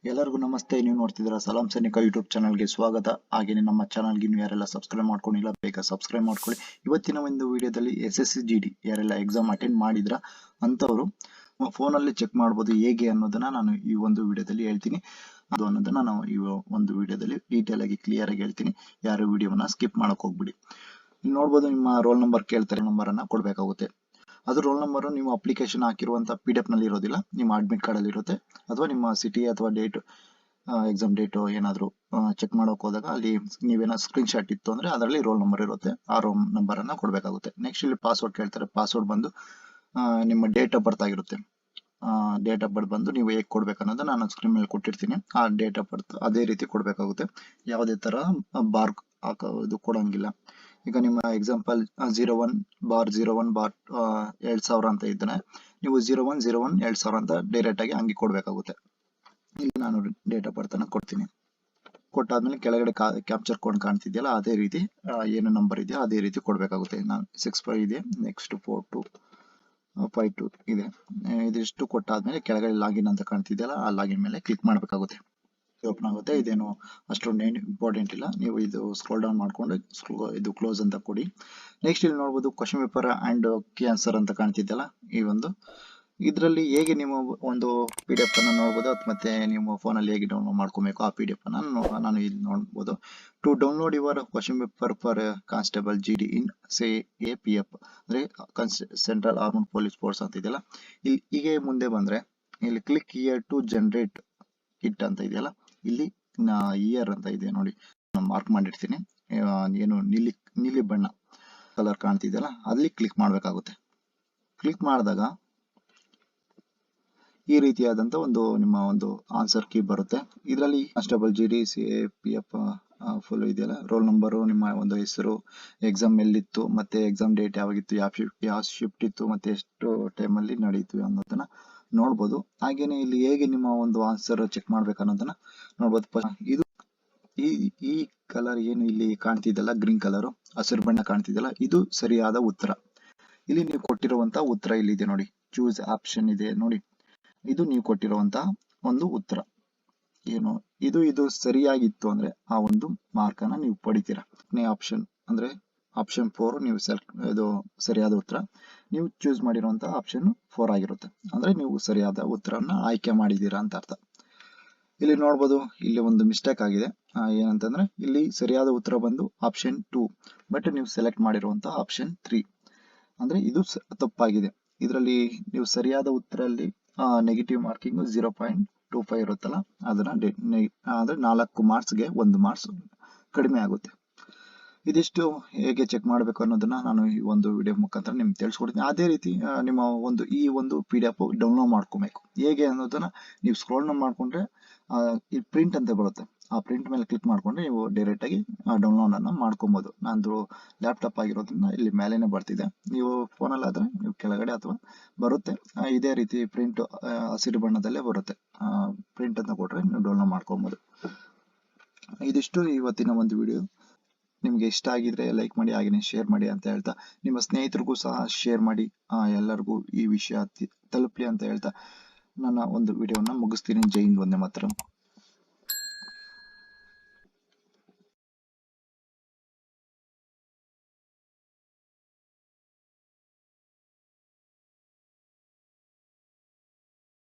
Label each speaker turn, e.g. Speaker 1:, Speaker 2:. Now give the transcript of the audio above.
Speaker 1: ಎಲ್ಲರಿಗೂ ನಮಸ್ತೆ. ನೀವು ನೋಡ್ತಿದ್ದೀರಾ ಸಲಾಂ ಸೈನಿಕ ಯೂಟ್ಯೂಬ್ ಚಾನಲ್ಗೆ ಸ್ವಾಗತ. ಹಾಗೆಯೇ ನಮ್ಮ ಚಾನಲ್ಗೆ ನೀವು ಯಾರೆಲ್ಲ ಸಬ್ಸ್ಕ್ರೈಬ್ ಮಾಡ್ಕೊಂಡಿಲ್ಲ ಬೇಗ ಸಬ್ಸ್ಕ್ರೈಬ್ ಮಾಡ್ಕೊಳ್ಳಿ. ಇವತ್ತಿನ ಒಂದು ವಿಡಿಯೋದಲ್ಲಿ SSC GD ಯಾರೆಲ್ಲ ಎಕ್ಸಾಮ್ ಅಟೆಂಡ್ ಮಾಡಿದ್ರ ಅಂತವರು ಫೋನಲ್ಲಿ ಚೆಕ್ ಮಾಡ್ಬೋದು ಹೇಗೆ ಅನ್ನೋದನ್ನ ನಾನು ಈ ಒಂದು ವಿಡಿಯೋದಲ್ಲಿ ಹೇಳ್ತೀನಿ. ಅದು ಅನ್ನೋದನ್ನ ನಾವು ಈ ಒಂದು ವಿಡಿಯೋದಲ್ಲಿ ಡೀಟೇಲ್ ಆಗಿ ಕ್ಲಿಯರ್ ಆಗಿ ಹೇಳ್ತೀನಿ. ಯಾರು ವಿಡಿಯೋವನ್ನ ಸ್ಕಿಪ್ ಮಾಡಕ್ ಹೋಗ್ಬಿಡಿ. ಇಲ್ಲಿ ನೋಡ್ಬೋದು, ನಿಮ್ಮ ರೋಲ್ ನಂಬರ್ ಕೇಳ್ತಾರೆ, ನಂಬರ್ ಅನ್ನ ಕೊಡ್ಬೇಕಾಗುತ್ತೆ. ಅದು ರೋಲ್ ನಂಬರ್ ನೀವು ಅಪ್ಲಿಕೇಶನ್ ಹಾಕಿರುವಂತ PDF ನಲ್ಲಿ ಇರೋದಿಲ್ಲ, ನಿಮ್ಮ ಅಡ್ಮಿಟ್ ಕಾರ್ಡ್ ಅಲ್ಲಿ ಇರುತ್ತೆ. ಅಥವಾ ನಿಮ್ಮ ಸಿಟಿ ಅಥವಾ ಡೇಟ್, ಎಕ್ಸಾಮ್ ಡೇಟ್ ಏನಾದ್ರು ಚೆಕ್ ಮಾಡೋಕೆ ಹೋದಾಗ ಅಲ್ಲಿ ನೀವೇನೋ ಸ್ಕ್ರೀನ್ ಶಾಟ್ ಇತ್ತು ಅಂದ್ರೆ ಅದರಲ್ಲಿ ರೋಲ್ ನಂಬರ್ ಇರುತ್ತೆ. ಆ ರೋಲ್ ನಂಬರ್ ಅನ್ನ ಕೊಡ್ಬೇಕಾಗುತ್ತೆ. ನೆಕ್ಸ್ಟ್ ಇಲ್ಲಿ ಪಾಸ್ವರ್ಡ್ ಕೇಳ್ತಾರೆ. ಪಾಸ್ವರ್ಡ್ ಬಂದು ನಿಮ್ಮ ಡೇಟ್ ಆಫ್ ಬರ್ತ್ ಆಗಿರುತ್ತೆ. ಡೇಟ್ ಆಫ್ ಬರ್ತ್ ಬಂದು ನೀವು ಹೇಗೆ ಕೊಡ್ಬೇಕು ಅನ್ನೋದು ನಾನು ಸ್ಕ್ರೀನ್ ಮೇಲೆ ಕೊಟ್ಟಿರ್ತೀನಿ. ಆ ಡೇಟ್ ಆಫ್ ಬರ್ತ್ ಅದೇ ರೀತಿ ಕೊಡ್ಬೇಕಾಗುತ್ತೆ. ಯಾವುದೇ ತರ ಬಾರ್ ಇದು ಕೊಡಂಗಿಲ್ಲ. ಈಗ ನಿಮ್ಮ ಎಕ್ಸಾಂಪಲ್ 01/01/2000 ಅಂತ ಇದ್ದಾನೆ, ನೀವು 01/01/2000 ಅಂತ ಡೈರೆಕ್ಟ್ ಆಗಿ ಹಂಗೆ ಕೊಡ್ಬೇಕಾಗುತ್ತೆ. ಇಲ್ಲಿ ನಾನು ಡೇಟ್ ಆಫ್ ಬರ್ತ್ ಅನ್ನ ಕೊಡ್ತೀನಿ. ಕೊಟ್ಟಾದ್ಮೇಲೆ ಕೆಳಗಡೆ ಕ್ಯಾಪ್ಚರ್ ಕೋಡ್ ಕಾಣ್ತಿದೆಯಲ್ಲ, ಅದೇ ರೀತಿ ಏನು ನಂಬರ್ ಇದೆಯಾ ಅದೇ ರೀತಿ ಕೊಡ್ಬೇಕಾಗುತ್ತೆ. ನಾನು 65 ಇದೆ, ನೆಕ್ಸ್ಟ್ 4252 ಇದೆ. ಇದಿಷ್ಟು ಕೊಟ್ಟಾದ್ಮೇಲೆ ಕೆಳಗಡೆ ಲಾಗಿನ್ ಅಂತ ಕಾಣ್ತಿದೆಯಲ್ಲ, ಆ ಲಾಗಿನ್ ಮೇಲೆ ಕ್ಲಿಕ್ ಮಾಡಬೇಕಾಗುತ್ತೆ. ಓಪನ್ ಆಗುತ್ತೆ. ಇದೇನು ಅಷ್ಟೊಂದು ಇಂಪಾರ್ಟೆಂಟ್ ಇಲ್ಲ, ನೀವು ಇದು ಸ್ಕ್ರೋಲ್ ಡೌನ್ ಮಾಡ್ಕೊಂಡು ಇದು ಕ್ಲೋಸ್ ಅಂತ ಕೊಡಿ. ನೆಕ್ಸ್ಟ್ ಇಲ್ಲಿ ನೋಡ್ಬೋದು question paper and key answer ಅಂತ ಕಾಣ್ತಿದ್ದಲ್ಲ, ಈ ಒಂದು ಇದರಲ್ಲಿ ಹೇಗೆ ನೀವು ಒಂದು PDF ಅನ್ನು ನೋಡ್ಬೋದು, ಮತ್ತೆ ನಿಮ್ಮ ಫೋನಲ್ಲಿ ಹೇಗೆ ಡೌನ್ಲೋಡ್ ಮಾಡ್ಕೋಬೇಕು ಆ PDF ಅನ್ನು ನಾನು ಇಲ್ಲಿ ನೋಡ್ಬೋದು. To download your question paper for constable GD in APF ಅಂದ್ರೆ ಸೆಂಟ್ರಲ್ ಆರ್ಮ್ಡ್ ಪೊಲೀಸ್ ಫೋರ್ಸ್ ಅಂತ ಇದೆಯಲ್ಲ, ಇಲ್ಲಿ ಹೀಗೆ ಮುಂದೆ ಬಂದ್ರೆ ಇಲ್ಲಿ click here to generate it ಅಂತ ಇದೆಯಲ್ಲ, ಇಲ್ಲಿ ಇಯರ್ ಅಂತ ಇದೆ ನೋಡಿ, ಮಾರ್ಕ್ ಮಾಡಿರ್ತೀನಿ. ಏನು ನೀಲಿ ಬಣ್ಣ ಕಲರ್ ಕಾಣ್ತಿದೆಯಲ್ಲ, ಅಲ್ಲಿ ಕ್ಲಿಕ್ ಮಾಡ್ಬೇಕಾಗುತ್ತೆ. ಕ್ಲಿಕ್ ಮಾಡಿದಾಗ ಈ ರೀತಿಯಾದಂತ ಒಂದು ನಿಮ್ಮ ಒಂದು ಆನ್ಸರ್ ಕೀ ಬರುತ್ತೆ. ಇದರಲ್ಲಿ ಕಾನ್ಸ್ಟೇಬಲ್ GD CAPF ಫುಲ್ ಇದೆಯಲ್ಲ, ರೋಲ್ ನಂಬರು, ನಿಮ್ಮ ಒಂದು ಹೆಸರು, ಎಕ್ಸಾಮ್ ಎಲ್ಲಿತ್ತು, ಮತ್ತೆ ಎಕ್ಸಾಮ್ ಡೇಟ್ ಯಾವಾಗಿತ್ತು, ಯಾವ ಶಿಫ್ಟ್ ಇತ್ತು, ಮತ್ತೆ ಎಷ್ಟು ಟೈಮಲ್ಲಿ ನಡೀತು ಅನ್ನೋದನ್ನ ನೋಡ್ಬೋದು. ಹಾಗೇನೆ ಇಲ್ಲಿ ಹೇಗೆ ನಿಮ್ಮ ಒಂದು ಆನ್ಸರ್ ಚೆಕ್ ಮಾಡ್ಬೇಕು ಅನ್ನೋದನ್ನ ನೋಡ್ಬೋದು. ಇದು ಈ ಕಲರ್ ಏನು ಇಲ್ಲಿ ಕಾಣ್ತಿದೆಯಲ್ಲ, ಗ್ರೀನ್ ಕಲರ್ ಹಸಿರು ಬಣ್ಣ ಕಾಣ್ತಿದೆಯಲ್ಲ, ಇದು ಸರಿಯಾದ ಉತ್ತರ. ಇಲ್ಲಿ ನೀವು ಕೊಟ್ಟಿರುವಂತ ಉತ್ತರ ಇಲ್ಲಿದೆ ನೋಡಿ, ಚೂಸ್ ಆಪ್ಷನ್ ಇದೆ ನೋಡಿ, ಇದು ನೀವು ಕೊಟ್ಟಿರುವಂತ ಒಂದು ಉತ್ತರ. ಏನು ಇದು ಸರಿಯಾಗಿತ್ತು ಅಂದ್ರೆ ಆ ಒಂದು ಮಾರ್ಕ್ ಅನ್ನ ನೀವು ಪಡಿತೀರಾ. ಆಪ್ಷನ್ ಅಂದ್ರೆ ಆಪ್ಷನ್ 4 ನೀವು ಇದು ಸರಿಯಾದ ಉತ್ತರ. ನೀವು ಚೂಸ್ ಮಾಡಿರುವಂತ ಆಪ್ಷನ್ 4 ಆಗಿರುತ್ತೆ, ಅಂದ್ರೆ ನೀವು ಸರಿಯಾದ ಉತ್ತರನ ಆಯ್ಕೆ ಮಾಡಿದೀರಾ ಅಂತ ಅರ್ಥ. ಇಲ್ಲಿ ನೋಡ್ಬೋದು, ಇಲ್ಲಿ ಒಂದು ಮಿಸ್ಟೇಕ್ ಆಗಿದೆ. ಏನಂತಂದ್ರೆ ಇಲ್ಲಿ ಸರಿಯಾದ ಉತ್ತರ ಬಂದು ಆಪ್ಷನ್ 2, ಬಟ್ ನೀವು ಸೆಲೆಕ್ಟ್ ಮಾಡಿರುವಂತ ಆಪ್ಷನ್ 3 ಅಂದ್ರೆ ಇದು ತಪ್ಪಾಗಿದೆ. ಇದರಲ್ಲಿ ನೀವು ಸರಿಯಾದ ಉತ್ತರಲ್ಲಿ ನೆಗೆಟಿವ್ ಮಾರ್ಕಿಂಗ್ 0.25 ಇರುತ್ತಲ್ಲ, ಅದನ್ನ ಅಂದ್ರೆ 4 ಮಾರ್ಕ್ಸ್ಗೆ 1 ಮಾರ್ಕ್ಸ್ ಕಡಿಮೆ ಆಗುತ್ತೆ. ಇದಿಷ್ಟು ಹೇಗೆ ಚೆಕ್ ಮಾಡಬೇಕು ಅನ್ನೋದನ್ನ ನಾನು ಈ ಒಂದು ವಿಡಿಯೋ ಮುಖಾಂತರ ನಿಮ್ಗೆ ತಿಳಿಸ್ಕೊಡ್ತೀನಿ. ಅದೇ ರೀತಿ ನಿಮ್ಮ ಒಂದು ಈ ಒಂದು PDF ಡೌನ್ಲೋಡ್ ಮಾಡ್ಕೋಬೇಕು. ಹೇಗೆ ಅನ್ನೋದನ್ನ ನೀವು ಸ್ಕ್ರೋಲ್ ಮಾಡ್ಕೊಂಡ್ರೆ ಈ ಪ್ರಿಂಟ್ ಅಂತ ಬರುತ್ತೆ, ಆ ಪ್ರಿಂಟ್ ಮೇಲೆ ಕ್ಲಿಕ್ ಮಾಡ್ಕೊಂಡ್ರೆ ನೀವು ಡೈರೆಕ್ಟ್ ಆಗಿ ಡೌನ್ಲೋಡ್ ಅನ್ನ ಮಾಡ್ಕೊಬಹುದು. ನಂದು ಲ್ಯಾಪ್ಟಾಪ್ ಆಗಿರೋದ್ರಿಂದ ಇಲ್ಲಿ ಮೇಲೆನೆ ಬರ್ತಿದೆ, ನೀವು ಫೋನಲ್ಲಿ ಆದ್ರೆ ನೀವು ಕೆಳಗಡೆ ಅಥವಾ ಬರುತ್ತೆ. ಇದೇ ರೀತಿ ಪ್ರಿಂಟ್ ಹಸಿರು ಬಣ್ಣದಲ್ಲೇ ಬರುತ್ತೆ. ಪ್ರಿಂಟ್ ಅಂತ ಕೊಟ್ರೆ ನೀವು ಡೌನ್ಲೋಡ್ ಮಾಡ್ಕೊಬಹುದು. ಇದಿಷ್ಟು ಇವತ್ತಿನ ಒಂದು ವಿಡಿಯೋ. ನಿಮ್ಗೆ ಇಷ್ಟ ಆಗಿದ್ರೆ ಲೈಕ್ ಮಾಡಿ, ಹಾಗೆಯೇ ಶೇರ್ ಮಾಡಿ ಅಂತ ಹೇಳ್ತಾ, ನಿಮ್ಮ ಸ್ನೇಹಿತರಿಗೂ ಸಹ ಶೇರ್ ಮಾಡಿ, ಎಲ್ಲರಿಗೂ ಈ ವಿಷಯ ತಲುಪಲಿ ಅಂತ ಹೇಳ್ತಾ ನನ್ನ ಒಂದು ವಿಡಿಯೋನ ಮುಗಿಸ್ತೀನಿ. ಜೈ ಹಿಂದ್, ವಂದೇ ಮಾತರಂ.